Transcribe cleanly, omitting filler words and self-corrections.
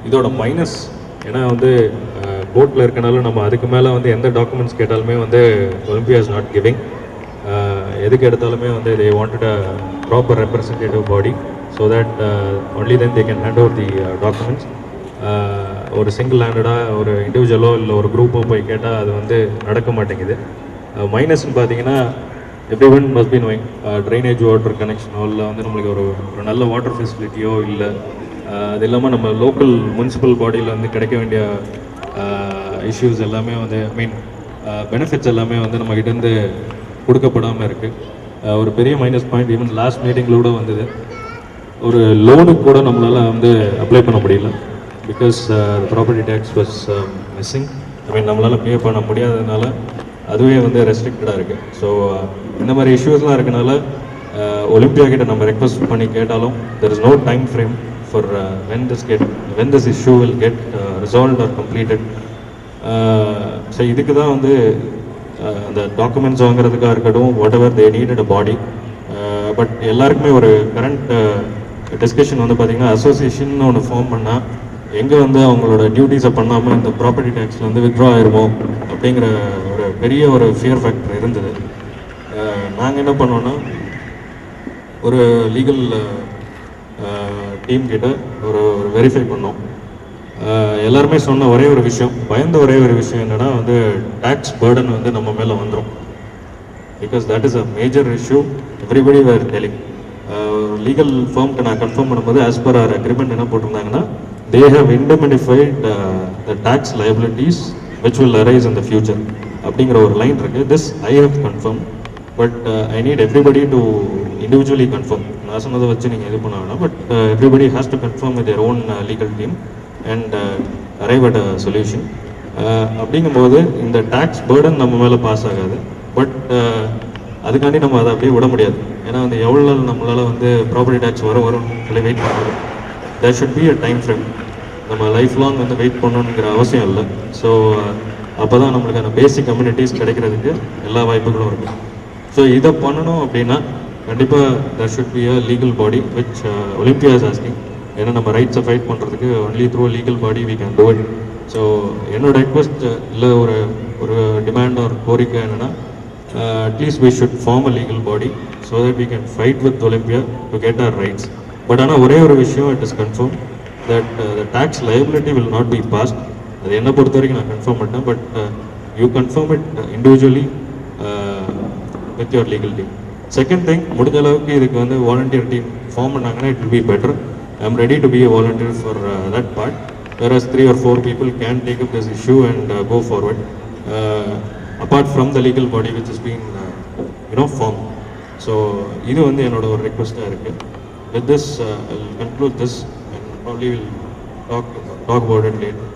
இதோட மைனஸ் ஏன்னா வந்து கோர்ட்டில் இருக்கனால நம்ம அதுக்கு மேலே வந்து எந்த டாக்குமெண்ட்ஸ் கேட்டாலுமே வந்து ஒலிம்பியா இஸ் நாட் கிவிங். எதுக்கு எடுத்தாலுமே வந்து they wanted a proper representative body so that only then they can hand over the documents. ஒரு சிங்கிள் ஹேண்டடாக ஒரு இண்டிவிஜுவலோ இல்லை ஒரு குரூப்போ போய் கேட்டால் அது வந்து நடக்க மாட்டேங்குது. மைனஸ்ன்னு பார்த்தீங்கன்னா every one must be knowing drainage water கனெக்ஷனோ இல்லை வந்து நம்மளுக்கு ஒரு நல்ல வாட்டர் ஃபெசிலிட்டியோ இல்லை. அது இல்லாமல் நம்ம லோக்கல் முனிசிபல் பாடியில் வந்து கிடைக்க வேண்டிய இஷ்யூஸ் எல்லாமே வந்து ஐ மீன் பெனிஃபிட்ஸ் எல்லாமே வந்து நம்மகிட்டேருந்து கொடுக்கப்படாமல் இருக்குது. ஒரு பெரிய மைனஸ் பாயிண்ட் ஈவன் லாஸ்ட் மீட்டிங்கில் கூட வந்தது. ஒரு லோனுக்கு கூட நம்மளால் வந்து அப்ளை பண்ண முடியல because property tax was missing. I mean நம்மளால் பே பண்ண முடியாததுனால அதுவே வந்து ரெஸ்ட்ரிக்டடாக இருக்குது. ஸோ இந்த மாதிரி இஷ்யூஸ்லாம் இருக்கனால ஒலிம்பியா கிட்ட நம்ம ரெக்வஸ்ட் பண்ணி கேட்டாலும் there is no time frame for when this issue will get resolved or completed. So இதுக்கு தான் வந்து அந்த டாக்குமெண்ட்ஸ் வாங்குறதுக்காக இருக்கட்டும் whatever they needed a body. But எல்லாருக்குமே ஒரு கரண்ட் டிஸ்கஷன் வந்து பார்த்திங்கன்னா அசோசியேஷன் ஒன்று ஃபார்ம் பண்ணால் எங்கே வந்து அவங்களோட டியூட்டிஸை பண்ணாமல் இந்த ப்ராப்பர்ட்டி டேக்ஸில் வந்து வித்ட்ரா ஆயிருமோ அப்படிங்கிற ஒரு பெரிய ஒரு ஃபியர் ஃபேக்டர் இருந்தது. நாங்கள் என்ன பண்ணோன்னா ஒரு லீகல் டீம் கிட்ட ஒரு வெரிஃபை பண்ணோம். எல்லாருமே சொன்ன ஒரே ஒரு விஷயம், பயந்த ஒரே ஒரு விஷயம் என்னென்னா வந்து டேக்ஸ் பேர்டன் வந்து நம்ம மேலே வந்துடும். Because that is a major issue everybody were telling. Legal ஃபார்ம்க்கு நான் கன்ஃபார்ம் பண்ணும்போது ஆஸ் பர் ஆர் அக்ரிமெண்ட் என்ன போட்டிருந்தாங்கன்னா they have indemnified the tax liabilities which will arise in the future அப்படிங்கிற ஒரு லைன் இருக்குது. this I have confirmed but I need everybody to individually confirm. நான் சொன்னதை வச்சு நீங்கள் இது பண்ண வேணாம், but everybody has to confirm with their own legal team and arrive at a solution. அப்படிங்கும்போது இந்த டேக்ஸ் பேர்டன் நம்ம மேலே பாஸ் ஆகாது. பட் அதுக்காண்டி நம்ம அதை அப்படியே விட முடியாது. ஏன்னா வந்து எவ்வளோ நாள் நம்மளால் வந்து ப்ராப்பர்ட்டி டேக்ஸ் வரும் சொல்லி வெயிட் பண்ணுறது. There should be a time frame. நம்ம லைஃப் லாங் வந்து வெயிட் பண்ணணுங்கிற அவசியம் இல்லை. ஸோ அப்போ தான் நம்மளுக்கான பேசிக் கம்யூனிட்டிஸ் கிடைக்கிறதுக்கு எல்லா வாய்ப்புகளும் இருக்குது. ஸோ இதை பண்ணணும் அப்படின்னா கண்டிப்பாக there should be a legal body which Olympia is asking. ஏன்னா நம்ம ரைட்ஸை ஃபைட் பண்ணுறதுக்கு only through legal body we can do it. So என்னோட ரெக்வஸ்ட் இல்லை ஒரு டிமாண்ட் ஒரு கோரிக்கை என்னென்னா at least we should form a legal body so that we can fight with Olympia to get our rights. But ஆனால் ஒரே ஒரு விஷயம், it is confirm that the tax liability will not be past. அது என்னை பொறுத்த வரைக்கும் நான் கன்ஃபார்ம் பண்ணேன். But you confirm it individually with your legal team. Second thing, முடிஞ்ச அளவுக்கு இதுக்கு வந்து வாலண்டியர் டீம் ஃபார்ம் பண்ணாங்கன்னா it will be better. I am ready to be a volunteer for that part, whereas 3 or 4 people can take up this issue and go forward apart from the legal body which has been formed. So இது வந்து என்னோட ஒரு ரெக்வஸ்ட்டாக இருக்குது. With this, I'll conclude this and probably we'll talk about it later.